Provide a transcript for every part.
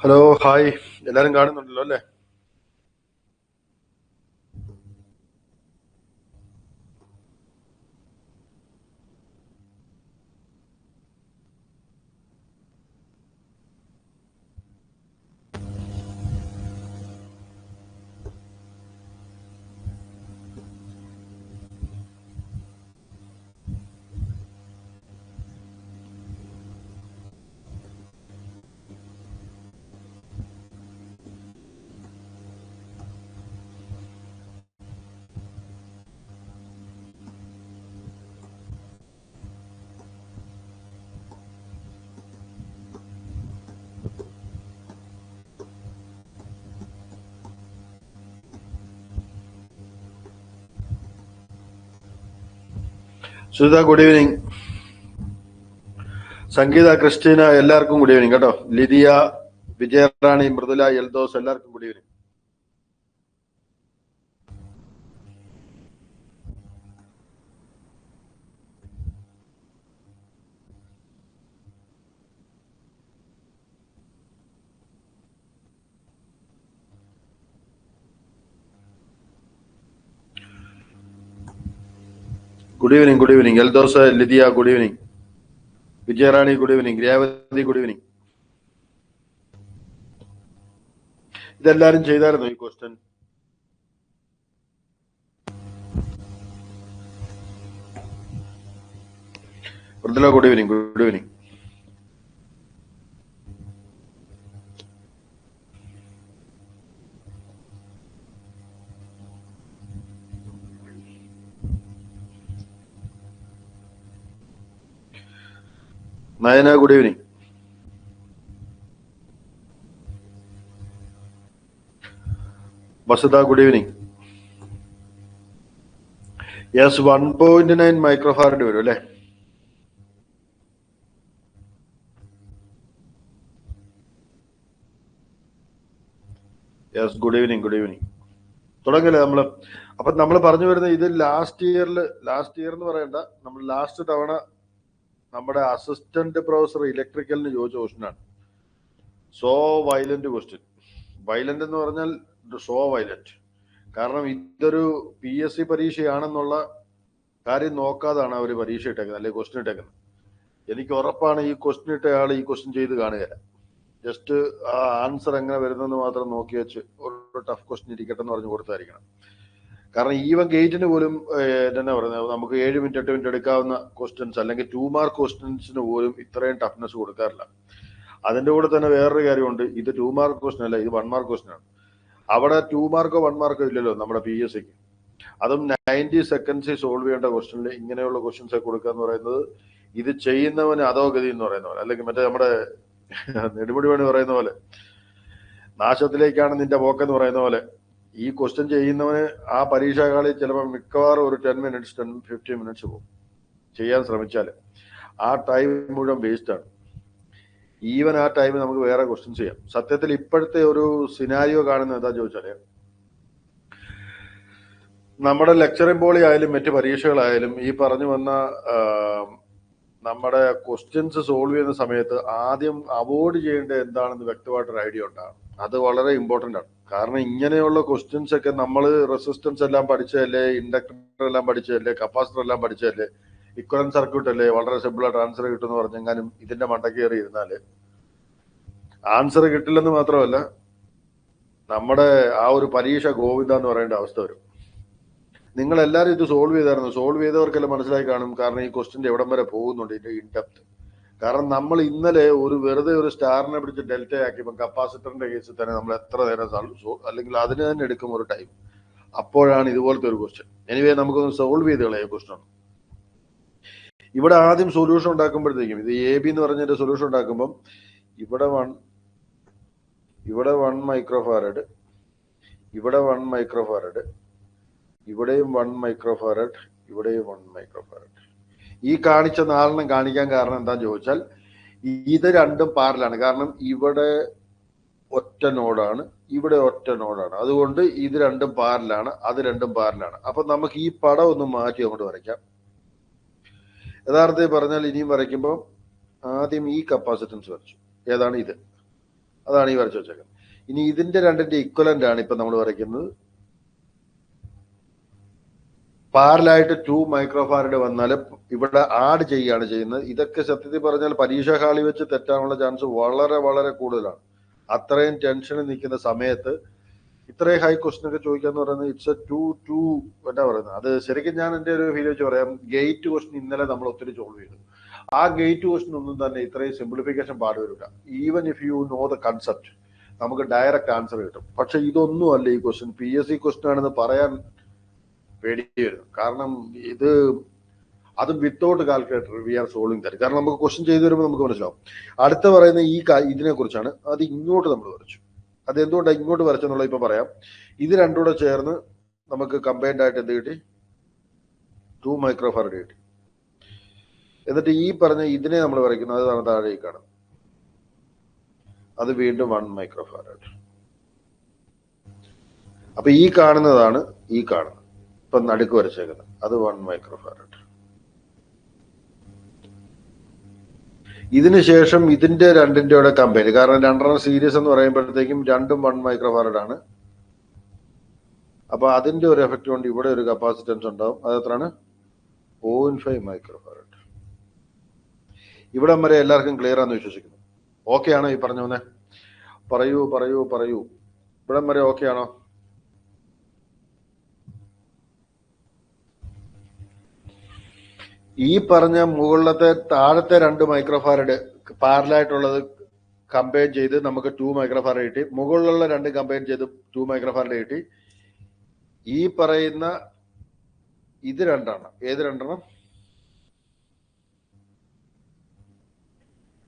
Hello, hi. എല്ലാരും കാണുന്നുണ്ടല്ലോ അല്ലേ? Sunitha, good evening. സംഗീത, ക്രിസ്റ്റീന, എല്ലാവർക്കും ഗുഡ് ഈവനിങ് കേട്ടോ. ലിതിയ, വിജയറാണി, മൃദുല, എൽദോസ്, എല്ലാവർക്കും good evening. Good evening, good evening. Eldhose, Lithiya, good evening. Vijayarani, good evening. Revathi, good evening. ഇതെല്ലാരും ചെയ്തായിരുന്നു ഈ question? Mridula, good evening, good evening. Nayana, good evening. Vasudha, good evening. Yes, 1.9 microfarad വരും അല്ലേ? Yes, good evening, good evening. തുടങ്ങല്ലേ നമ്മള്? അപ്പൊ നമ്മൾ പറഞ്ഞു വരുന്നത് ഇത് ലാസ്റ്റ് ഇയർ എന്ന് പറയണ്ട, നമ്മൾ ലാസ്റ്റ് തവണ നമ്മുടെ അസിസ്റ്റന്റ് പ്രൊഫസർ ഇലക്ട്രിക്കലിന് ചോദിച്ച ക്വസ്റ്റ്യനാണ്. So violent question. വയലന്റ് എന്ന് പറഞ്ഞാൽ സോ വയലന്റ്. കാരണം ഇതൊരു PSC പരീക്ഷയാണെന്നുള്ള കാര്യം നോക്കാതാണ് അവർ പരീക്ഷ ഇട്ടേക്കുന്നത്, അല്ലെങ്കിൽ ക്വസ്റ്റ്യൻ ഇട്ടേക്കുന്നത്. എനിക്ക് ഉറപ്പാണ് ഈ ക്വസ്റ്റ്യൻ ഇട്ട ആൾ ഈ ക്വസ്റ്റ്യൻ ചെയ്ത് കാണുകയില്ല. ജസ്റ്റ് ആ ആൻസർ എങ്ങനെ വരുന്നെന്ന് മാത്രം നോക്കി വെച്ച് ഒരു ടഫ് ക്വസ്റ്റ്യൻ ഇരിക്കട്ടെ എന്ന് പറഞ്ഞു കൊടുത്തായിരിക്കണം. കാരണം ഈവൻ ഗേറ്റിന് പോലും എന്നാ പറയുന്നത്, നമുക്ക് 7 മിനിറ്റ് 8 മിനിറ്റ് എടുക്കാവുന്ന ക്വസ്റ്റ്യൻസ് അല്ലെങ്കിൽ 2 മാർക്ക് ക്വസ്റ്റ്യൻസിന് പോലും ഇത്രയും ടഫ്നെസ് കൊടുക്കാറില്ല. അതിന്റെ കൂടെ തന്നെ വേറൊരു കാര്യമുണ്ട്, ഇത് 2 മാർക്ക് ക്വസ്റ്റ്യൻ അല്ല, ഇത് 1 മാർക്ക് ക്വസ്റ്റ്യൻ ആണ്. അവിടെ 2 മാർക്കോ 1 മാർക്കോ ഇല്ലല്ലോ നമ്മുടെ PSCക്ക്. അതും 90 സെക്കൻഡ്സിൽ സോൾവ് ചെയ്യേണ്ട ക്വസ്റ്റ്യനിൽ ഇങ്ങനെയുള്ള ക്വസ്റ്റ്യൻസ് കൊടുക്കുക എന്ന് പറയുന്നത്, ഇത് ചെയ്യുന്നവന് അധോഗതി എന്ന് പറയുന്ന പോലെ, അല്ലെങ്കിൽ മറ്റേ നമ്മുടെ നെടുമുടി വേണി പറയുന്ന പോലെ നാശത്തിലേക്കാണ് നിന്റെ പോക്കെന്ന് പറയുന്ന പോലെ, ഈ ക്വസ്റ്റ്യൻ ചെയ്യുന്നവന് ആ പരീക്ഷാകാളിൽ ചിലപ്പോൾ മിക്കവാറും ഒരു 10 മിനിറ്റ്സ് 10-15 മിനിറ്റ്സ് പോകും ചെയ്യാൻ ശ്രമിച്ചാൽ. ആ ടൈം മുഴുവൻ വേസ്റ്റ് ആണ്. ഈവൻ ആ ടൈം നമുക്ക് വേറെ ക്വസ്റ്റ്യൻസ് ചെയ്യാം. സത്യത്തിൽ ഇപ്പോഴത്തെ ഒരു സിനാരിയോ കാണുന്നത് എന്താ ചോദിച്ചാല്, നമ്മുടെ ലെക്ചറിംഗ് പോളി ആയാലും മറ്റ് പരീക്ഷകളായാലും ഈ പറഞ്ഞു വന്ന നമ്മുടെ ക്വസ്റ്റ്യൻസ് സോൾവ് ചെയ്യുന്ന സമയത്ത് ആദ്യം അവോയ്ഡ് ചെയ്യേണ്ടത് എന്താണെന്ന് വ്യക്തമായിട്ടൊരു ഐഡിയ ഉണ്ടാകും. അത് വളരെ ഇമ്പോർട്ടൻ്റ് ആണ്. കാരണം ഇങ്ങനെയുള്ള ക്വസ്റ്റ്യൻസ് ഒക്കെ നമ്മൾ റെസിസ്റ്റൻസ് എല്ലാം പഠിച്ചതല്ലേ, ഇൻഡക്ടർ എല്ലാം പഠിച്ചതല്ലേ, കപ്പാസിറ്റർ എല്ലാം പഠിച്ചതല്ലേ, ഇക്വലന്റ് സർക്യൂട്ട് അല്ലേ, വളരെ സിമ്പിളായിട്ട് ആൻസർ കിട്ടുമെന്ന് പറഞ്ഞെങ്ങാനും ഇതിന്റെ മണ്ടക്ക് കയറി ഇരുന്നാല് ആൻസർ കിട്ടില്ലെന്ന് മാത്രമല്ല, നമ്മുടെ ആ ഒരു പരീക്ഷ ഗോവിന്ദ എന്ന് പറയേണ്ട അവസ്ഥ വരും. നിങ്ങൾ എല്ലാവരും ഇത് സോൾവ് ചെയ്തായിരുന്നു. സോൾവ് ചെയ്തവർക്കെല്ലാം മനസ്സിലായി കാണും. കാരണം ഈ ക്വസ്റ്റ്യൻ്റെ എവിടം വരെ പോകുന്നുണ്ട് ഇതിന്റെ ഇൻഡെപ്ത്. കാരണം നമ്മൾ ഇന്നലെ വെറുതെ ഒരു സ്റ്റാറിനെ പിടിച്ച് ഡെൽറ്റ ആക്കിയപ്പോൾ കപ്പാസിറ്ററിന്റെ കേസിൽ തന്നെ നമ്മൾ എത്ര നേരം അല്ലെങ്കിൽ അതിന് തന്നെ എടുക്കും ഒരു ടൈം. അപ്പോഴാണ് ഇതുപോലത്തെ ഒരു ക്വസ്റ്റ്യൻ. എനിവേ നമുക്കൊന്ന് സോൾവ് ചെയ്ത് കളയാം ക്വസ്റ്റ്യൻ. ഇവിടെ ആദ്യം സൊല്യൂഷൻ ഉണ്ടാക്കുമ്പോഴത്തേക്കും ഇത് AB എന്ന് പറഞ്ഞതിന്റെ സൊല്യൂഷൻ ഉണ്ടാക്കുമ്പം ഇവിടെ 1 മൈക്രോഫാരഡ്, ഇവിടെ 1 മൈക്രോഫാരഡ്, ഇവിടെയും 1 മൈക്രോഫാരഡ്, ഇവിടെയും 1 മൈക്രോഫാരഡ്. ഈ കാണിച്ച 4 കാണിക്കാൻ കാരണം എന്താന്ന് ചോദിച്ചാൽ, ഇത് രണ്ടും പാരലാണ്. കാരണം ഇവിടെ ഒറ്റ നോഡാണ്, ഇവിടെ ഒറ്റ നോഡാണ്. അതുകൊണ്ട് ഇത് രണ്ടും പാരലാണ്, അത് രണ്ടും പാരലാണ്. അപ്പൊ നമുക്ക് ഈ പടം ഒന്ന് മാറ്റി അങ്ങോട്ട് വരയ്ക്കാം. യഥാർത്ഥത്തിൽ പറഞ്ഞാൽ ഇനിയും വരയ്ക്കുമ്പോൾ ആദ്യം ഈ കപ്പാസിറ്റൻസ് വരച്ചു. ഏതാണ് ഇത്? അതാണ് ഈ വരച്ചു വെച്ചേക്കുന്നത്. ഇനി ഇതിന്റെ രണ്ടിന്റെ ഇക്വലന്റ് ആണ് ഇപ്പൊ നമ്മൾ വരയ്ക്കുന്നത്. പാരലായിട്ട് 2 മൈക്രോഫാരഡ് വന്നാൽ ഇവിടെ ആഡ് ചെയ്യുകയാണ് ചെയ്യുന്നത്. ഇതൊക്കെ സത്യത്തിൽ പറഞ്ഞാൽ പരീക്ഷാ ഹാളിൽ വെച്ച് തെറ്റാനുള്ള ചാൻസ് വളരെ വളരെ കൂടുതലാണ്. അത്രയും ടെൻഷനിൽ നിൽക്കുന്ന സമയത്ത് ഇത്രയും ഹൈ ക്വസ്റ്റ്യൻ ഒക്കെ ചോദിക്കാന്ന് പറയുന്നത് ഇറ്റ്സ് എ ടു എന്താ പറയുന്നത്. അത് ശരിക്കും ഞാൻ എൻ്റെ ഒരു ഫീൽ വെച്ച് പറയാം, ഗേറ്റ് ക്വസ്റ്റ്യൻ ഇന്നലെ നമ്മൾ ഒത്തിരി സോൾവ് ചെയ്തു. ആ ഗേറ്റ് ക്വസ്റ്റ്യൻ ഒന്നും തന്നെ ഇത്രയും സിംപ്ലിഫിക്കേഷൻ പാടുവരില്ല. Even if you know the concept നമുക്ക് ഡയറക്റ്റ് ആൻസർ കിട്ടും. പക്ഷെ ഇതൊന്നും അല്ല ഈ ക്വസ്റ്റ്യൻ. PSC ക്വസ്റ്റ്യൻ ആണെന്ന് പറയാൻ പേടി വരും. കാരണം ഇത് അത് without calculator we are solving തരും. കാരണം നമുക്ക് ക്വസ്റ്റ്യൻ ചെയ്തു വരുമ്പോൾ നമുക്ക് മനസ്സിലാവും. അടുത്ത പറയുന്ന ഈ ഇതിനെ കുറിച്ചാണ്. അത് ഇങ്ങോട്ട് നമ്മൾ വരച്ചു. അത് എന്തുകൊണ്ടാണ് ഇങ്ങോട്ട് വരച്ചെന്നുള്ളത് ഇപ്പൊ പറയാം. ഇത് രണ്ടും കൂടെ ചേർന്ന് നമുക്ക് കമ്പൈൻഡ് ആയിട്ട് എന്ത് കിട്ടി? 2 മൈക്രോഫാരഡ് കിട്ടി. എന്നിട്ട് ഈ പറഞ്ഞ ഇതിനെ നമ്മൾ വരയ്ക്കുന്നത് അതാണ് താഴേക്കാണ്. അത് വീണ്ടും 1 മൈക്രോഫാരഡ്. അപ്പൊ ഈ കാണുന്നതാണ് ഈ കാണുന്നത് ഇപ്പൊ നടുക്ക് വരച്ചേക്കുന്നത്. അത് 1 മൈക്രോഫാരഡ്. ഇതിന് ശേഷം ഇതിന്റെ രണ്ടിന്റെ കൂടെ കമ്പൈൻ, കാരണം രണ്ടെണ്ണം സീരീസ് എന്ന് പറയുമ്പോഴത്തേക്കും രണ്ടും 1 മൈക്രോഫാരഡ് ആണ്. അപ്പൊ അതിന്റെ ഒരു എഫക്ട് കൊണ്ട് ഇവിടെ ഒരു കപ്പാസിറ്റൻസ് ഉണ്ടാവും. അത് എത്രയാണ്? 0.5 മൈക്രോഫാരഡ്. ഇവിടം വരെ എല്ലാവർക്കും ക്ലിയർ ആണെന്ന് വിശ്വസിക്കുന്നു. ഓക്കെ ആണോ ഈ പറഞ്ഞു വന്നേ? പറയൂ പറയൂ പറയൂ. ഇവിടം വരെ ഓക്കെ ആണോ? ഈ പറഞ്ഞ മുകളിലത്തെ താഴത്തെ 2 മൈക്രോഫാരഡ് പാരലായിട്ടുള്ളത് കമ്പൈൻ ചെയ്ത് നമുക്ക് 2 മൈക്രോഫാരഡ് കിട്ടി. മുകളിലുള്ള 2 കമ്പൈൻ ചെയ്ത് 2 മൈക്രോഫാരഡ് കിട്ടി. ഈ പറയുന്ന ഇത് രണ്ടെണ്ണം, ഏത് രണ്ടെണ്ണം?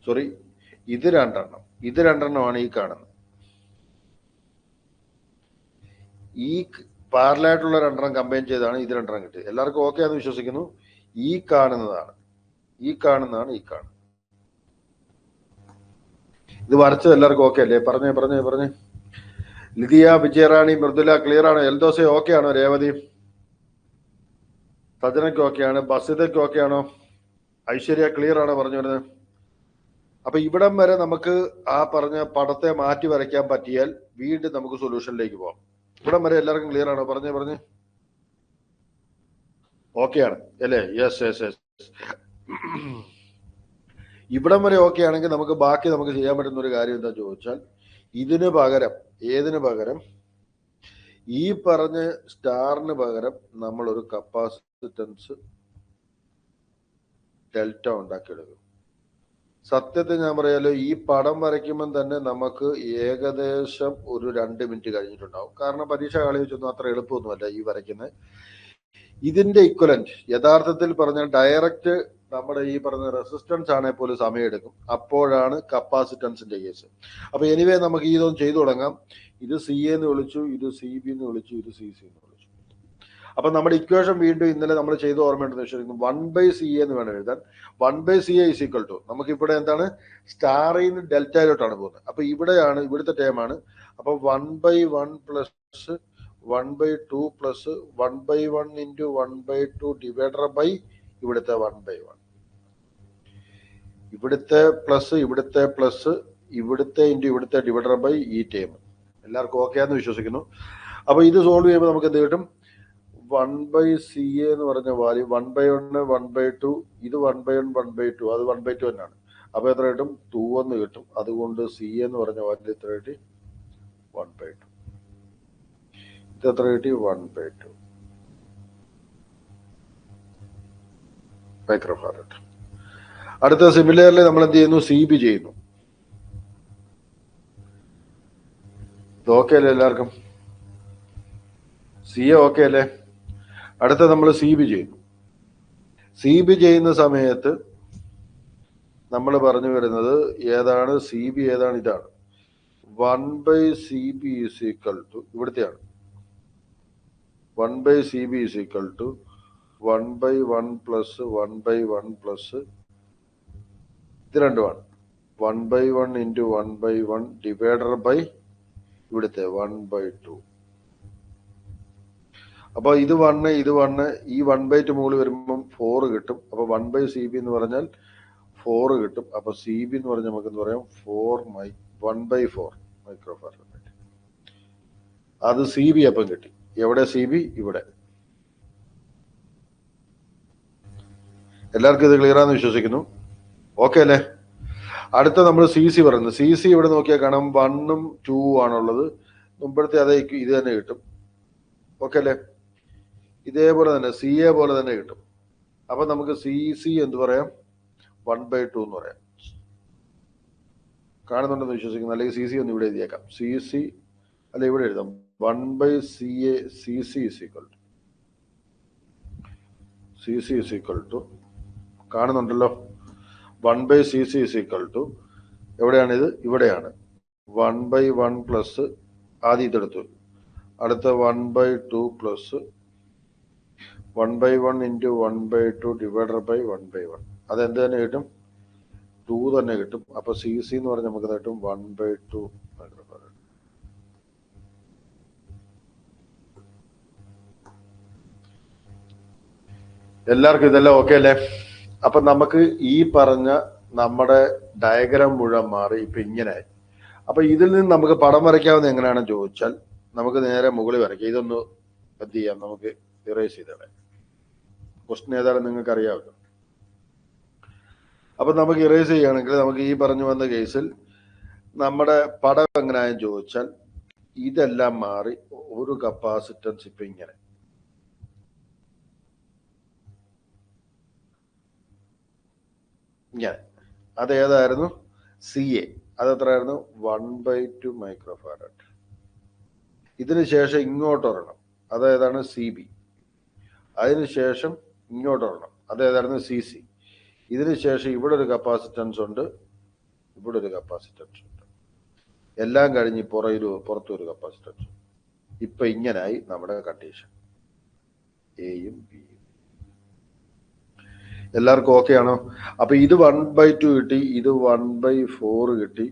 സോറി, ഇത് രണ്ടെണ്ണമാണ് ഈ കാണുന്നത്. ഈ പാരലായിട്ടുള്ള രണ്ടെണ്ണം കമ്പൈൻ ചെയ്താണ് ഇത് രണ്ടെണ്ണം കിട്ടിയത്. എല്ലാവർക്കും ഓക്കെ ആണെന്ന് വിശ്വസിക്കുന്നു. ഈ കാണുന്നതാണ് ഈ കാണുന്നത്. ഇത് വരച്ചത് എല്ലാവർക്കും ഓക്കെ അല്ലേ? പറഞ്ഞേ. ലിതിയ, വിജയറാണി, മൃദുല ക്ലിയർ ആണ്? എൽദോസെ ഓക്കെ ആണോ? രേവതി, സജനയ്ക്ക് ഓക്കെ ആണ്? ബസിതയ്ക്ക് ഓക്കെ ആണോ? ഐശ്വര്യ ക്ലിയർ ആണോ പറഞ്ഞു വരുന്നത്? അപ്പൊ ഇവിടം വരെ നമുക്ക് ആ പറഞ്ഞ പടത്തെ മാറ്റി വരയ്ക്കാൻ പറ്റിയാൽ വീണ്ടും നമുക്ക് സൊല്യൂഷനിലേക്ക് പോകാം. ഇവിടം വരെ എല്ലാവർക്കും ക്ലിയർ ആണോ? പറഞ്ഞേ. ഓക്കെ ആണ് അല്ലേ? യെസ്. ഇവിടം വരെ ഓക്കെ ആണെങ്കിൽ നമുക്ക് ബാക്കി നമുക്ക് ചെയ്യാൻ പറ്റുന്ന ഒരു കാര്യം എന്താ ചോദിച്ചാൽ, ഇതിന് പകരം ഏതിന് പകരം ഈ പറഞ്ഞ സ്റ്റാറിന് പകരം നമ്മൾ ഒരു കപ്പാസിറ്റൻസ് ഡെൽറ്റ ഉണ്ടാക്കിയെടുക്കും. സത്യത്തിൽ ഞാൻ പറയാലോ, ഈ പടം വരയ്ക്കുമ്പോൾ തന്നെ നമുക്ക് ഏകദേശം ഒരു 2 മിനിറ്റ് കഴിഞ്ഞിട്ടുണ്ടാവും. കാരണം പരീക്ഷ കാളി വെച്ചൊന്നും അത്ര എളുപ്പമൊന്നുമല്ല ഈ വരയ്ക്കുന്നത്. ഇതിന്റെ ഇക്വലന്റ് യഥാർത്ഥത്തിൽ പറഞ്ഞാൽ ഡയറക്റ്റ് നമ്മുടെ ഈ പറഞ്ഞ റെസിസ്റ്റൻസ് ആണെങ്കിൽ പോലും സമയമെടുക്കും. അപ്പോഴാണ് കപ്പാസിറ്റൻസിന്റെ കേസ്. അപ്പൊ എനിവേ നമുക്ക് ഇതൊന്നും ചെയ്തു തുടങ്ങാം. ഇത് CA എന്ന് വിളിച്ചു, ഇത് CB എന്ന് വിളിച്ചു, ഇത് CC എന്ന് വിളിച്ചു. അപ്പൊ നമ്മുടെ ഇക്വേഷൻ വീണ്ടും ഇന്നലെ നമ്മൾ ചെയ്ത് ഓർമ്മയുണ്ടെന്ന് വെച്ചിരിക്കുന്നു. 1/CA എന്ന് വേണം എഴുതാൻ. 1/CA ഈസ് ഈക്വൽ ടു നമുക്ക് ഇവിടെ എന്താണ്? സ്റ്റാറിൽ നിന്ന് ഡെൽറ്റയിലോട്ടാണ് പോകുന്നത്. അപ്പൊ ഇവിടെയാണ് ഇവിടുത്തെ ടേമാണ്. അപ്പൊ 1/1 plus 1/2 plus 1/1 into 1/2 divided by ഇവിടുത്തെ 1/1. ഇവിടുത്തെ പ്ലസ് ഇവിടുത്തെ ഇൻറ്റു ഇവിടുത്തെ ഡിവൈഡഡ് ബൈ ഈ ടേം. എല്ലാവർക്കും ഓക്കെ ആണെന്ന് വിശ്വസിക്കുന്നു. അപ്പൊ ഇത് സോൾവ് ചെയ്യുമ്പോൾ നമുക്ക് എന്ത് കിട്ടും? 1/CA എന്ന് പറഞ്ഞ വാല്യൂ 1/1 1/2, ഇത് 1/1 1/2, അത് 1/2 തന്നെയാണ്. അപ്പൊ എത്ര കിട്ടും? 2 എന്ന് കിട്ടും. അതുകൊണ്ട് CA എന്ന് പറഞ്ഞ വാല്യൂ എത്ര കിട്ടി? 1/2. ഇത് എത്ര കിട്ടി? 1/2 മൈക്രോഫാരഡ്. അടുത്ത സിമിലർലി നമ്മൾ എന്ത് ചെയ്യുന്നു? CB ചെയ്യുന്നു. ഇത് ഓക്കെ അല്ലേ എല്ലാവർക്കും? CA ഓക്കെ അല്ലേ? അടുത്ത നമ്മൾ CB ചെയ്യുന്നു. CB ചെയ്യുന്ന സമയത്ത് നമ്മൾ പറഞ്ഞു വരുന്നത് ഏതാണ്? CB ഏതാണ്? ഇതാണ്. 1/CB ഈസ് ഈക്വൽ ടു ഇവിടുത്തെയാണ്. 1/CB is equal to 1/1 plus 1/1 plus ഇത് രണ്ടുമാണ്. 1/1 ഇൻറ്റു 1/1 ഡിവൈഡഡ് ബൈ ഇവിടുത്തെ 1/2. അപ്പൊ ഇത് 1 ഇത് 1 ഈ 1/2 മുകളിൽ വരുമ്പം 4 കിട്ടും. അപ്പൊ 1/CB എന്ന് പറഞ്ഞാൽ 4 കിട്ടും. അപ്പൊ CB എന്ന് പറഞ്ഞാൽ നമുക്ക് എന്ത് പറയാം? 1/4 മൈക്രോഫാരഡ് കിട്ടി. അത് CB അപ്പം കിട്ടി. എവിടെ CB? ഇവിടെ. എല്ലാവർക്കും ഇത് ക്ലിയർ ആണെന്ന് വിശ്വസിക്കുന്നു. ഓക്കെ അല്ലേ? അടുത്ത നമ്മൾ CC പറയുന്നത്. CC ഇവിടെ നോക്കിയാൽ കാണാം 1ഉം 2ഉം ആണുള്ളത്. മുമ്പത്തെ അതേ ഇത് തന്നെ കിട്ടും. ഓക്കെ അല്ലേ? ഇതേപോലെ തന്നെ CA പോലെ തന്നെ കിട്ടും. അപ്പൊ നമുക്ക് CC എന്ത് പറയാം? 1/2 എന്ന് പറയാം. കാണുന്നുണ്ടെന്ന് വിശ്വസിക്കുന്നു. അല്ലെങ്കിൽ CC ഒന്ന് ഇവിടെ എഴുതിയേക്കാം. CC അല്ല, ഇവിടെ എഴുതാം 1/CA. CC is equal to കാണുന്നുണ്ടല്ലോ. 1/CC is equal to എവിടെയാണിത്? ഇവിടെയാണ്. 1/1 പ്ലസ് ആദ്യം ഇതെടുത്തു. അടുത്ത 1/2 പ്ലസ് 1/1 ഇൻറ്റു 1/2 ഡിവൈഡഡ് ബൈ 1/1. അതെന്ത് തന്നെ കിട്ടും? 2 തന്നെ കിട്ടും. അപ്പൊ CC എന്ന് പറഞ്ഞാൽ നമുക്ക് കിട്ടും 1/2 മൈക്രോഫാരഡ്. എല്ലാവർക്കും ഇതെല്ലാം ഓക്കെ അല്ലേ? അപ്പൊ നമുക്ക് ഈ പറഞ്ഞ നമ്മുടെ ഡയഗ്രാം മുഴുവൻ മാറി ഇപ്പൊ ഇങ്ങനെ. അപ്പൊ ഇതിൽ നിന്ന് നമുക്ക് പടം വരയ്ക്കാവുന്ന എങ്ങനെയാണെന്ന് ചോദിച്ചാൽ നമുക്ക് നേരെ മുകളിൽ വരയ്ക്കാം. ഇതൊന്ന് എന്ത് ചെയ്യാം? നമുക്ക് ഇറേസ് ചെയ്തേ. ക്വസ്റ്റ്യൻ ഏതായാലും നിങ്ങൾക്ക് അറിയാമല്ലോ. അപ്പൊ നമുക്ക് ഇറേസ് ചെയ്യുകയാണെങ്കിൽ നമുക്ക് ഈ പറഞ്ഞു വന്ന കേസിൽ നമ്മുടെ പടം എങ്ങനെയാണെന്ന് ചോദിച്ചാൽ ഇതെല്ലാം മാറി ഒരു കപ്പാസിറ്റൻസ് ഇപ്പൊ ഇങ്ങനെ. ഇങ്ങനെ. അതേതായിരുന്നു? CA. അതെത്രയായിരുന്നു? 1/2 മൈക്രോഫാരഡ്. ഇതിന് ശേഷം ഇങ്ങോട്ടൊരെണ്ണം. അതേതാണ്? CB. അതിനുശേഷം ഇങ്ങോട്ടൊരെണ്ണം. അതേതായിരുന്നു? CC. ഇതിന് ശേഷം ഇവിടെ ഒരു കപ്പാസിറ്റൻസ് ഉണ്ട്, ഇവിടെ ഒരു കപ്പാസിറ്റൻസ് ഉണ്ട്. എല്ലാം കഴിഞ്ഞ് പുറത്തൊരു കപ്പാസിറ്റൻസ്. ഇപ്പൊ ഇങ്ങനായി നമ്മുടെ കണ്ടീഷൻ എയും ബിയും. എല്ലാവർക്കും ഓക്കെ ആണോ? അപ്പൊ ഇത് 1/2 കിട്ടി, ഇത് 1/4 കിട്ടി,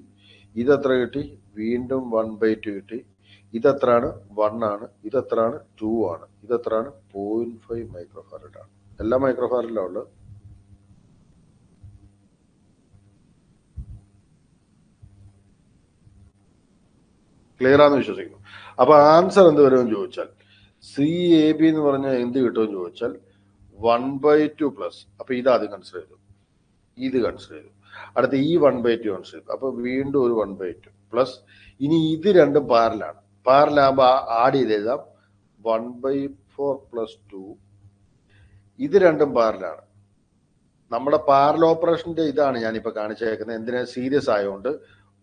ഇതെത്ര കിട്ടി? വീണ്ടും 1/2 കിട്ടി. ഇതെത്രയാണ്? 1 ആണ്. ഇതെത്രയാണ്? 2 ആണ്. ഇതെത്രയാണ്? 0.5 മൈക്രോഫാരഡ് ആണ്. എല്ലാ മൈക്രോഫാരഡിലാണ് ഉള്ളത്. ക്ലിയർ ആണെന്ന് വിശ്വസിക്കുന്നു. അപ്പൊ ആൻസർ എന്ത് വരുമെന്ന് ചോദിച്ചാൽ CAB എന്ന് പറഞ്ഞാൽ എന്ത് കിട്ടുമെന്ന് ചോദിച്ചാൽ 1/2 പ്ലസ്. അപ്പൊ ഇത് ആദ്യം കൺസിഡർ ചെയ്തു, ഇത് കൺസിഡർ ചെയ്തു. അടുത്ത ഈ 1/2 കൺസിഡർ ചെയ്തു. അപ്പൊ വീണ്ടും ഒരു 1/2 പ്ലസ്. ഇനി ഇത് രണ്ടും പാരലാണ്. പാരലാകുമ്പോ ആഡ് ചെയ്ത് എഴുതാം 1/4 പ്ലസ് 2. ഇത് രണ്ടും പാരലാണ്. നമ്മുടെ പാരൽ ഓപ്പറേഷന്റെ ഇതാണ് ഞാനിപ്പോ കാണിച്ചേക്കുന്നത്. എന്തിനാ? സീരിയസ് ആയതുകൊണ്ട്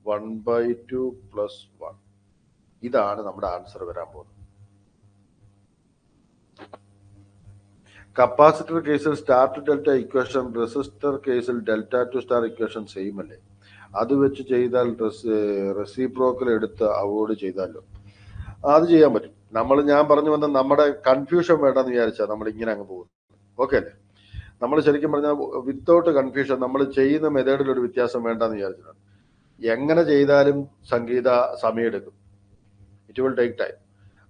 1/2 പ്ലസ് 1. ഇതാണ് നമ്മുടെ ആൻസർ വരാൻ പോകുന്നത്. കപ്പാസിറ്റർ കേസിൽ star to delta equation, resistor കേസിൽ delta to star equation same അല്ലേ? അത് വെച്ച് ചെയ്താൽ റെസിപ്രോക്കൽ എടുത്ത് അവോയ്ഡ് ചെയ്താലോ? അത് ചെയ്യാൻ പറ്റും. ഞാൻ പറഞ്ഞു വന്ന നമ്മുടെ കൺഫ്യൂഷൻ വേണ്ടെന്ന് വിചാരിച്ചാൽ നമ്മൾ ഇങ്ങനെ അങ്ങ് പോകും. ഓക്കെ അല്ലേ? നമ്മൾ ശരിക്കും പറഞ്ഞാൽ വിത്തൗട്ട് കൺഫ്യൂഷൻ നമ്മൾ ചെയ്യുന്ന മെത്തേഡിൽ ഒരു വ്യത്യാസം വേണ്ടെന്ന് വിചാരിച്ചിട്ടാണ്. എങ്ങനെ ചെയ്താലും സംഗീത സമയമെടുക്കും. It will take time.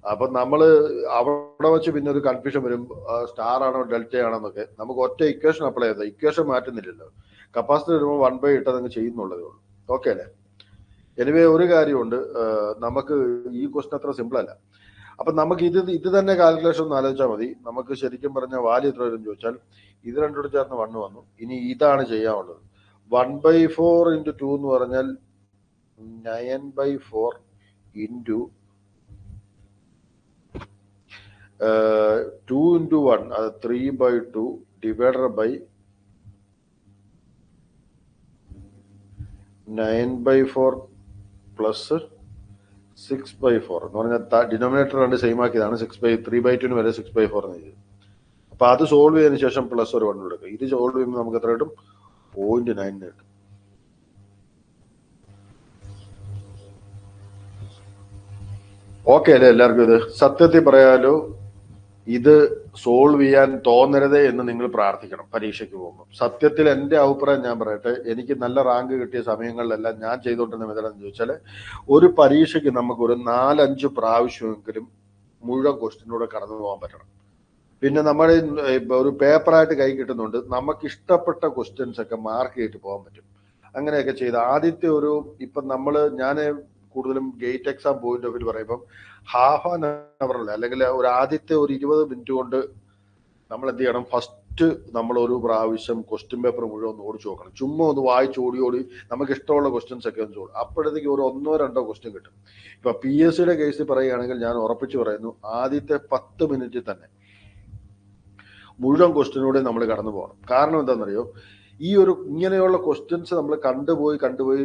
അപ്പൊ നമ്മള് അവിടെ വെച്ച് പിന്നെ ഒരു കൺഫ്യൂഷൻ വരും, സ്റ്റാർ ആണോ ഡെൽറ്റ ആണോ എന്നൊക്കെ. നമുക്ക് ഒറ്റ ഇക്വേഷൻ അപ്ലൈ ചെയ്താൽ ഇക്വേഷൻ മാറ്റുന്നില്ലല്ലോ. കപ്പാസിറ്റി വരുമ്പോൾ 1/8 ഇട്ടതങ്ങ് ചെയ്യുന്നുള്ളതേ ഉള്ളൂ. ഓക്കെ അല്ലേ? എനിവേ ഒരു കാര്യമുണ്ട്, നമുക്ക് ഈ ക്വസ്റ്റൻ അത്ര സിമ്പിൾ അല്ല. അപ്പൊ നമുക്ക് ഇത് തന്നെ കാൽക്കുലേഷൻ ഒന്ന് ആലോചിച്ചാൽ മതി. നമുക്ക് ശരിക്കും പറഞ്ഞ വാല്യൂ എത്ര വരും ചോദിച്ചാൽ ഇത് രണ്ടോട് ചേർന്ന് 1 വന്നു. ഇനി ഇതാണ് ചെയ്യാനുള്ളത്. 1/4 ഇൻറ്റു 2 എന്ന് പറഞ്ഞാൽ 9/4 ഇൻറ്റു 2 ഇൻറ്റു 1 അത് 3/2 ഡിവൈഡഡ് ബൈ 9/4 പ്ലസ് 6/4 എന്ന് പറഞ്ഞാൽ ഡിനോമിനേറ്റർ രണ്ട് സെയിം ആക്കിയതാണ്. 3/2 വരെ 6/4 എന്ന് ചെയ്തു. അപ്പൊ അത് സോൾവ് ചെയ്തതിനു ശേഷം പ്ലസ് ഒരു 1 എടുക്കുക. ഇത് സോൾവ് ചെയ്യുമ്പോൾ നമുക്ക് എത്ര കിട്ടും? 0.9 കിട്ടും. ഓക്കെ അല്ലേ എല്ലാവർക്കും? ഇത് സത്യത്തിൽ പറയാലോ, ഇത് സോൾവ് ചെയ്യാൻ തോന്നരുതേ എന്ന് നിങ്ങൾ പ്രാർത്ഥിക്കണം പരീക്ഷയ്ക്ക് പോകുമ്പോൾ. സത്യത്തിൽ എൻ്റെ അഭിപ്രായം ഞാൻ പറയട്ടെ, എനിക്ക് നല്ല റാങ്ക് കിട്ടിയ സമയങ്ങളിലെല്ലാം ഞാൻ ചെയ്തുകൊണ്ടിരുന്ന മെത്തേഡെന്ന് ചോദിച്ചാൽ ഒരു പരീക്ഷയ്ക്ക് നമുക്കൊരു 4-5 പ്രാവശ്യമെങ്കിലും മുഴുവൻ ക്വസ്റ്റ്യനിലൂടെ കടന്നു പോകാൻ പറ്റണം. പിന്നെ നമ്മൾ ഒരു പേപ്പറായിട്ട് കൈ കിട്ടുന്നുണ്ട്, നമുക്ക് ഇഷ്ടപ്പെട്ട ക്വസ്റ്റ്യൻസ് ഒക്കെ മാർക്ക് ചെയ്തിട്ട് പോകാൻ പറ്റും. അങ്ങനെയൊക്കെ ചെയ്ത് ആദ്യത്തെ ഇപ്പം ഞാൻ കൂടുതലും gate exam point of view പറയുമ്പം ഹാഫ് ആൻ അവറിൽ അല്ലെങ്കിൽ ആദ്യത്തെ 20 മിനിറ്റ് കൊണ്ട് നമ്മൾ എന്ത് ചെയ്യണം? ഫസ്റ്റ് നമ്മൾ ഒരു പ്രാവശ്യം ക്വസ്റ്റ്യൻ പേപ്പർ മുഴുവൻ ഒന്ന് ഓടിച്ചു നോക്കണം. ചുമ്മാ ഒന്ന് വായിച്ച് ഓടി നമുക്ക് ഇഷ്ടമുള്ള ക്വസ്റ്റ്യൻസ് ഒക്കെ ഒന്ന് ചോദിക്കും. അപ്പോഴത്തേക്ക് 1-2 ക്വസ്റ്റ്യൻ കിട്ടും. ഇപ്പൊ PSCയുടെ കേസിൽ പറയുകയാണെങ്കിൽ ഞാൻ ഉറപ്പിച്ചു പറയുന്നു, ആദ്യത്തെ 10 മിനിറ്റിൽ തന്നെ മുഴുവൻ ക്വസ്റ്റ്യനോടെ നമ്മൾ കടന്നു പോകണം. കാരണം എന്താണെന്നറിയോ? ഇങ്ങനെയുള്ള ക്വസ്റ്റ്യൻസ് നമ്മൾ കണ്ടുപോയി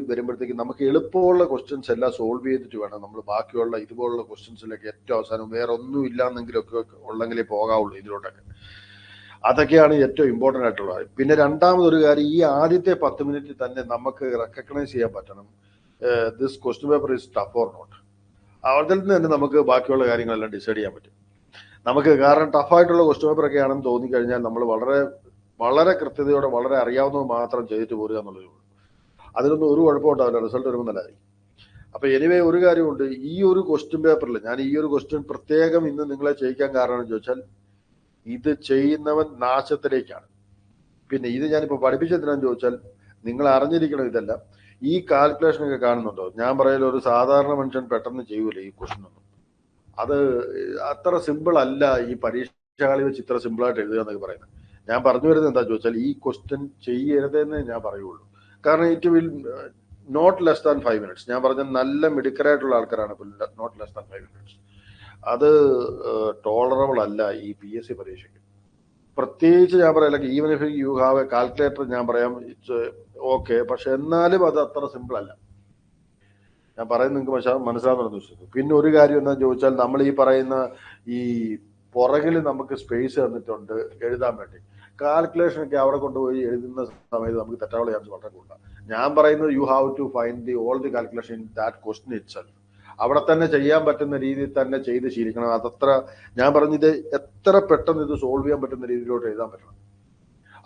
വരുമ്പോഴത്തേക്ക് നമുക്ക് എളുപ്പമുള്ള ക്വസ്റ്റ്യൻസ് എല്ലാം സോൾവ് ചെയ്തിട്ട് വേണം നമ്മൾ ബാക്കിയുള്ള ഇതുപോലുള്ള ക്വസ്റ്റ്യൻസിലേക്ക് ഏറ്റവും അവസാനം വേറെ ഒന്നും ഇല്ലാന്നെങ്കിലൊക്കെ ഉള്ളെങ്കിലേ പോകാവുള്ളൂ ഇതിലോട്ടൊക്കെ. അതൊക്കെയാണ് ഏറ്റവും ഇമ്പോർട്ടൻ്റ് ആയിട്ടുള്ളത്. പിന്നെ രണ്ടാമതൊരു കാര്യം, ഈ ആദ്യത്തെ 10 മിനിറ്റിൽ തന്നെ നമുക്ക് റെക്കഗ്നൈസ് ചെയ്യാൻ പറ്റണം this question paper is tough or not. അതിൽ നിന്ന് തന്നെ നമുക്ക് ബാക്കിയുള്ള കാര്യങ്ങളെല്ലാം ഡിസൈഡ് ചെയ്യാൻ പറ്റും നമുക്ക്. കാരണം ടഫായിട്ടുള്ള ക്വസ്റ്റ്യൻ പേപ്പർ ഒക്കെ ആണെന്ന് തോന്നിക്കഴിഞ്ഞാൽ നമ്മൾ വളരെ വളരെ കൃത്യതയോടെ വളരെ അറിയാവുന്നത് മാത്രം ചെയ്തിട്ട് പോരുക എന്നുള്ളതേ ഉള്ളൂ. അതിനൊന്നും ഒരു കുഴപ്പമുണ്ടാവില്ല, റിസൾട്ട് വരുമ്പോൾ നല്ലതായിരിക്കും. അപ്പൊ എനിവേ ഒരു കാര്യമുണ്ട്, ഈ ഒരു ക്വസ്റ്റ്യൻ പേപ്പറിൽ ഞാൻ ഈ ഒരു ക്വസ്റ്റ്യൻ പ്രത്യേകം ഇന്ന് നിങ്ങളെ ചെയ്യിക്കാൻ കാരണം എന്ന് ചോദിച്ചാൽ, ഇത് ചെയ്യുന്നവൻ നാശത്തിലേക്കാണ്. പിന്നെ ഇത് ഞാനിപ്പോൾ പഠിപ്പിച്ചെന്തിനാന്ന് ചോദിച്ചാൽ, നിങ്ങൾ അറിഞ്ഞിരിക്കണം ഇതല്ല. ഈ കാൽക്കുലേഷൻ ഒക്കെ കാണുന്നുണ്ടോ? ഞാൻ പറയല ഒരു സാധാരണ മനുഷ്യൻ പെട്ടെന്ന് ചെയ്യൂല ഈ ക്വസ്റ്റ്യൻ ഒന്നും. അത് അത്ര സിമ്പിൾ അല്ല. ഈ പരീക്ഷകളിൽ വെച്ച് ഇത്ര സിമ്പിളായിട്ട് എഴുതുക എന്നൊക്കെ പറയുന്നത്. ഞാൻ പറഞ്ഞു വരുന്നത് എന്താ ചോദിച്ചാൽ, ഈ ക്വസ്റ്റ്യൻ ചെയ്യരുതെന്ന് ഞാൻ പറയുള്ളൂ. കാരണം it will not less than 5 minutes. ഞാൻ പറഞ്ഞ നല്ല മിടുക്കരായിട്ടുള്ള ആൾക്കാരാണ് നോട്ട് ലെസ് ദാൻ 5 മിനിറ്റ്സ്. അത് ടോളറബിൾ അല്ല ഈ PSC പരീക്ഷയ്ക്ക്. പ്രത്യേകിച്ച് ഞാൻ പറയാം, even if you have a calculator, ഞാൻ പറയാം ഇറ്റ്സ് ഓക്കെ. പക്ഷെ എന്നാലും അത് അത്ര സിമ്പിൾ അല്ല. ഞാൻ പറയുന്നത് നിങ്ങൾക്ക് മനസ്സിലാവുന്ന വിശ്വസിക്കും. പിന്നെ ഒരു കാര്യം എന്താണെന്ന് ചോദിച്ചാൽ, നമ്മൾ ഈ പറയുന്ന ഈ പുറകിൽ നമുക്ക് സ്പേസ് തന്നിട്ടുണ്ട് എഴുതാൻ വേണ്ടി. കാൽക്കുലേഷൻ ഒക്കെ അവിടെ കൊണ്ടുപോയി എഴുതുന്ന സമയത്ത് നമുക്ക് തെറ്റാനുള്ള ചാൻസ് വളരെ കൂടുതലാണ്. ഞാൻ പറയുന്നത് you have to find all the calculation in that question itself. അവിടെ തന്നെ ചെയ്യാൻ പറ്റുന്ന രീതിയിൽ തന്നെ ചെയ്ത് ശീലിക്കണം. അതത്ര ഞാൻ പറഞ്ഞത് എത്ര പെട്ടെന്ന് ഇത് സോൾവ് ചെയ്യാൻ പറ്റുന്ന രീതിയിലോട്ട് എഴുതാൻ പറ്റണം.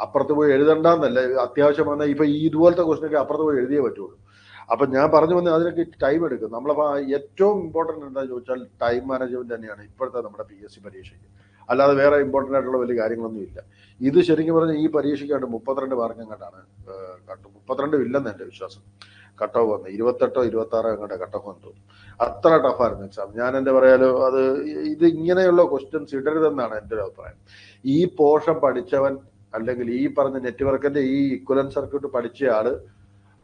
അപ്പുറത്ത് പോയി എഴുതണ്ടെന്നല്ല, അത്യാവശ്യം വന്നാൽ ഇപ്പൊ ഇതുപോലത്തെ ക്വസ്റ്റ്യൻ ഒക്കെ അപ്പുറത്ത് പോയി എഴുതിയേ പറ്റുള്ളൂ. അപ്പൊ ഞാൻ പറഞ്ഞു വന്നത് അതിനൊക്കെ ടൈം എടുക്കും. നമ്മളപ്പോ ഏറ്റവും ഇമ്പോർട്ടന്റ് എന്താണെന്ന് ചോദിച്ചാൽ ടൈം മാനേജ്മെന്റ് തന്നെയാണ് ഇപ്പോഴത്തെ നമ്മുടെ PSC പരീക്ഷയ്ക്ക്. അല്ലാതെ വേറെ ഇമ്പോർട്ടൻ്റ് ആയിട്ടുള്ള വലിയ കാര്യങ്ങളൊന്നും ഇല്ല. ഇത് ശരിക്കും പറഞ്ഞാൽ ഈ പരീക്ഷയ്ക്കാണ്ട് 32 മാർക്കും കണ്ടാണ് 32 ഇല്ലെന്ന് എൻ്റെ വിശ്വാസം. കട്ട് ഓഫ് വന്ന് 28 26 അങ്ങോട്ട് കട്ട് ഓഫ് വന്നു. അത്ര ടഫായിരുന്നു എക്സാം. ഞാൻ എൻ്റെ പറയാലോ, ഇത് ഇങ്ങനെയുള്ള ക്വസ്റ്റ്യൻസ് ഇടരുതെന്നാണ് എൻ്റെ ഒരു അഭിപ്രായം. ഈ പോർഷൻ പഠിച്ചവൻ അല്ലെങ്കിൽ ഈ പറഞ്ഞ നെറ്റ്വർക്കിന്റെ ഈ ഇക്വലന്റ് സർക്യൂട്ട് പഠിച്ച ആള്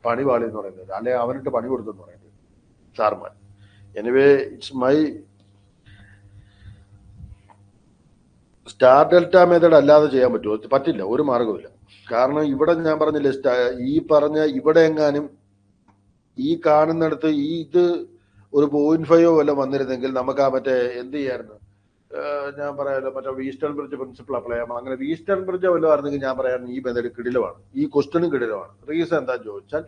പണി പാളി എന്ന് പറയുന്നത്, അല്ലെങ്കിൽ അവനിട്ട് പണി കൊടുത്തെന്ന് പറയുന്നത് സാർമാൻ. Anyway it's my star delta method അല്ലാതെ ചെയ്യാൻ പറ്റുമോ? പറ്റില്ല, ഒരു മാർഗമില്ല. കാരണം ഇവിടെ ഞാൻ പറഞ്ഞില്ലേ, ഈ പറഞ്ഞ ഇവിടെ എങ്ങാനും ഈ കാണുന്നിടത്ത് ഇത് ഒരു 0.5 വല്ല വന്നിരുന്നെങ്കിൽ നമുക്ക് ആ മറ്റേ എന്ത് ചെയ്യായിരുന്നു, ഞാൻ പറയാമല്ലോ, മറ്റേ വീസ്റ്റേൺ ബ്രിഡ്ജ് പ്രിൻസിപ്പിൾ അപ്ലൈ ചെയ്യാം. അങ്ങനെ വീസ്റ്റേൺ ബ്രിഡ്ജ് വല്ലതും ആയിരുന്നെങ്കിൽ ഞാൻ പറയാം ഈ മെത്തേഡ് കിടിലമാണ്, ഈ ക്വസ്റ്റ്യനും കിടിലമാണ്. റീസൺ എന്താണെന്ന് ചോദിച്ചാൽ,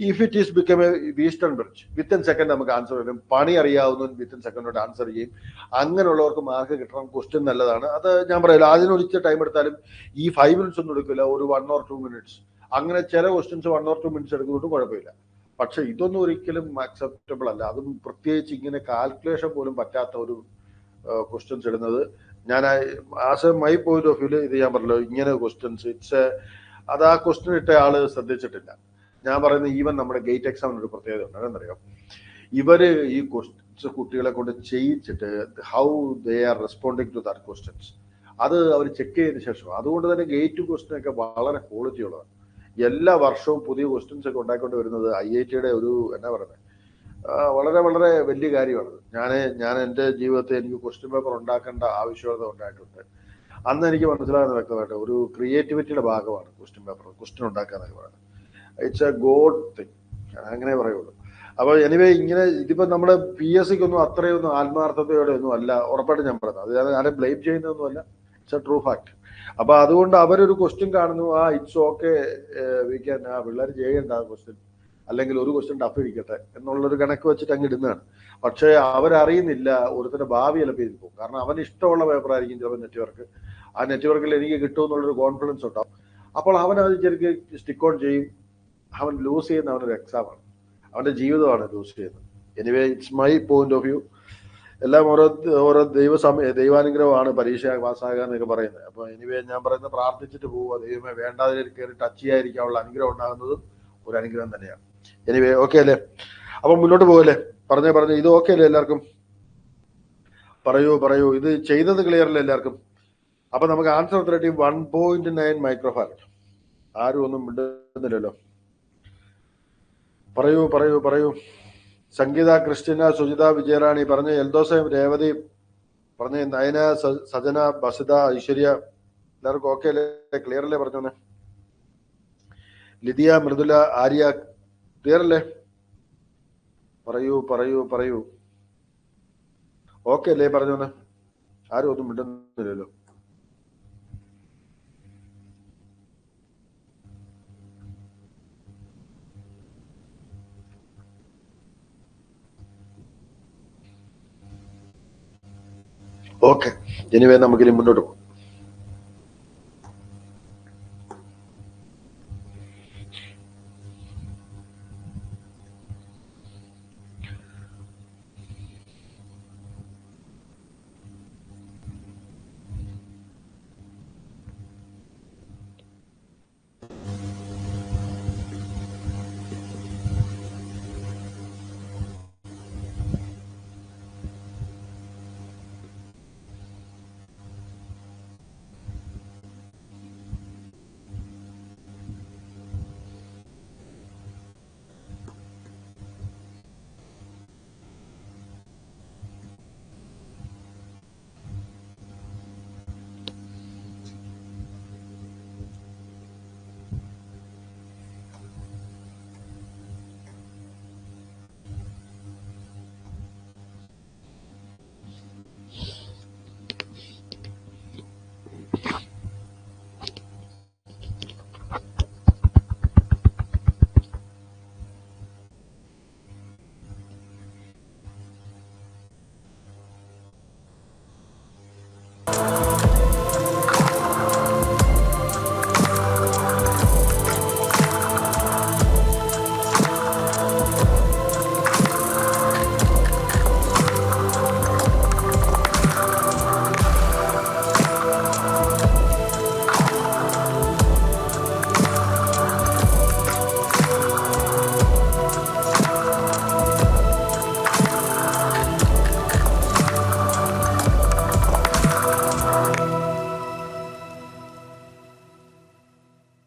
if it is become A Wheatstone bridge within second നമുക്ക് ആൻസർ വരും. പണി അറിയാവുന്ന വിത്തിൻ സെക്കൻഡോട്ട് ആൻസർ ചെയ്യും. അങ്ങനെയുള്ളവർക്ക് മാർക്ക് കിട്ടണം. ക്വസ്റ്റ്യൻ നല്ലതാണ്. അത് ഞാൻ പറയില്ല, അതിനൊരിച്ച ടൈം എടുത്താലും ഈ 5 മിനിറ്റ്സ് ഒന്നും എടുക്കില്ല, ഒരു 1 or 2 മിനിറ്റ്സ്. അങ്ങനെ ചില ക്വസ്റ്റ്യൻസ് 1 or 2 മിനിറ്റ്സ് എടുക്കുന്നതുകൊണ്ട് കുഴപ്പമില്ല. പക്ഷെ ഇതൊന്നും ഒരിക്കലും അക്സെപ്റ്റബിൾ അല്ല. അതും പ്രത്യേകിച്ച് ഇങ്ങനെ കാൽക്കുലേഷൻ പോലും പറ്റാത്ത ഒരു ക്വസ്റ്റ്യൻസ് ഇടുന്നത്. ഞാൻ as a my point of വ്യൂല് ഇത് ഞാൻ പറഞ്ഞല്ലോ, ഇങ്ങനെ ക്വസ്റ്റ്യൻസ് അത് ആ ക്വസ്റ്റ്യൻ ഇട്ട ആള് ശ്രദ്ധിച്ചിട്ടില്ല. ഞാൻ പറയുന്നത് ഈവൻ നമ്മുടെ ഗേറ്റ് എക്സാമിന് ഒരു പ്രത്യേകത ഉണ്ട്. അതെന്തറിയാം, ഇവര് ഈ ക്വസ്റ്റ്യൻസ് കുട്ടികളെ കൊണ്ട് ചെയ്യിച്ചിട്ട് how they are responding to that questions അത് അവർ ചെക്ക് ചെയ്തതിനു ശേഷം. അതുകൊണ്ട് തന്നെ ഗേറ്റ് ക്വസ്റ്റ്യൻ ഒക്കെ വളരെ ക്വാളിറ്റി ഉള്ളതാണ്. എല്ലാ വർഷവും പുതിയ ക്വസ്റ്റ്യൻസ് ഒക്കെ ഉണ്ടാക്കൊണ്ട് വരുന്നത് IITയുടെ ഒരു എന്നാ പറയുന്നത് വളരെ വളരെ വലിയ കാര്യമാണ്. ഞാൻ എൻ്റെ ജീവിതത്തിൽ എനിക്ക് ക്വസ്റ്റ്യൻ പേപ്പർ ഉണ്ടാക്കേണ്ട ആവശ്യകത ഉണ്ടായിട്ടുണ്ട്. അന്ന് എനിക്ക് മനസ്സിലാകുന്ന വ്യക്തമായിട്ട് ഒരു ക്രിയേറ്റിവിറ്റിയുടെ ഭാഗമാണ് ക്വസ്റ്റ്യൻ പേപ്പർ, ക്വസ്റ്റ്യൻ ഉണ്ടാക്കുക എന്നൊക്കെ പറയുന്നത്. ഇറ്റ്സ് എ ഗോഡ് തിങ്, അങ്ങനെ പറയുള്ളൂ. അപ്പോൾ എനിവേ ഇങ്ങനെ ഇതിപ്പോ നമ്മുടെ PSCക്ക് ഒന്നും അത്രയൊന്നും ആത്മാർത്ഥതയോടെ ഒന്നും അല്ല ഉറപ്പായിട്ട് ഞാൻ പറയുന്നത്. അത് ആരും ബ്ലെയിം ചെയ്യുന്നതൊന്നുമല്ല, ഇറ്റ്സ് എ ട്രൂ ഫാക്ട്. അപ്പൊ അതുകൊണ്ട് അവരൊരു ക്വസ്റ്റ്യൻ കാണുന്നു, ഇറ്റ്സ് ഓക്കെ വി ക്യാൻ, പിള്ളേർ ചെയ്യേണ്ട ക്വസ്റ്റ്യൻ, അല്ലെങ്കിൽ ഒരു ക്വസ്റ്റ്യൻ ടഫ് ഇരിക്കട്ടെ എന്നുള്ളൊരു കണക്ക് വെച്ചിട്ട് അങ്ങ് ഇടുന്നതാണ്. പക്ഷെ അവരറിയുന്നില്ല ഒരുത്തന്റെ ഭാവി ചിലപ്പോൾ ഇതിൽ പോകും. കാരണം അവന് ഇഷ്ടമുള്ള പേപ്പർ ആയിരിക്കും ചിലപ്പോൾ നെറ്റ്വർക്ക്. ആ നെറ്റ്വർക്കിൽ എനിക്ക് കിട്ടുമെന്നുള്ളൊരു കോൺഫിഡൻസ് ഉണ്ടാവും. അപ്പോൾ അവൻ അത് ശരിക്കും സ്റ്റിക്ക് ഓൺ ചെയ്യും. അവൻ ലൂസ് ചെയ്യുന്ന അവനൊരു എക്സാമാണ്, അവന്റെ ജീവിതമാണ് ലൂസ് ചെയ്യുന്നത്. Anyway it's my point of view. എല്ലാം ഓരോ ദൈവാനുഗ്രഹമാണ് പരീക്ഷ പാസ്സാകുക എന്നൊക്കെ പറയുന്നത്. അപ്പൊ എനിവേ ഞാൻ പറയുന്നത് പ്രാർത്ഥിച്ചിട്ട് പോവുക, ദൈവമേ വേണ്ടാതെ കയറി ടച്ച് ചെയ്യാതിരിക്കാനുള്ള അനുഗ്രഹം ഉണ്ടാകുന്നതും ഒരു അനുഗ്രഹം തന്നെയാണ്. എനിവേ ഓക്കെ അല്ലേ? അപ്പൊ മുന്നോട്ട് പോകല്ലേ? പറഞ്ഞു ഇത് ഓക്കെ അല്ലേ എല്ലാവർക്കും? പറയൂ ഇത് ചെയ്തത് ക്ലിയർ അല്ലേ എല്ലാവർക്കും? അപ്പൊ നമുക്ക് ആൻസർ ഓഫ് 1.9 മൈക്രോഫാരഡ്. ആരും ഒന്നും മിണ്ടുന്നില്ലല്ലോ. പറയൂ. സംഗീത, ക്രിസ്റ്റിന, സുജിത, വിജയറാണി പറഞ്ഞ, എൽദോസയും രേവതി പറഞ്ഞ, നയന, സജന, ബസിത, ഐശ്വര്യ, എല്ലാവർക്കും ഓക്കെ അല്ലേ? ക്ലിയർ അല്ലേ? പറഞ്ഞോന്നെ. ലിതിയ, മൃദുല, ആര്യ, ക്ലിയർ അല്ലേ? പറയൂ ഓക്കെ അല്ലേ? പറഞ്ഞോന്നെ. ആരും ഒന്നും മിണ്ടുന്നില്ലല്ലോ. ഓക്കെ, എനിവേ നമുക്കിനി മുന്നോട്ട് പോകും.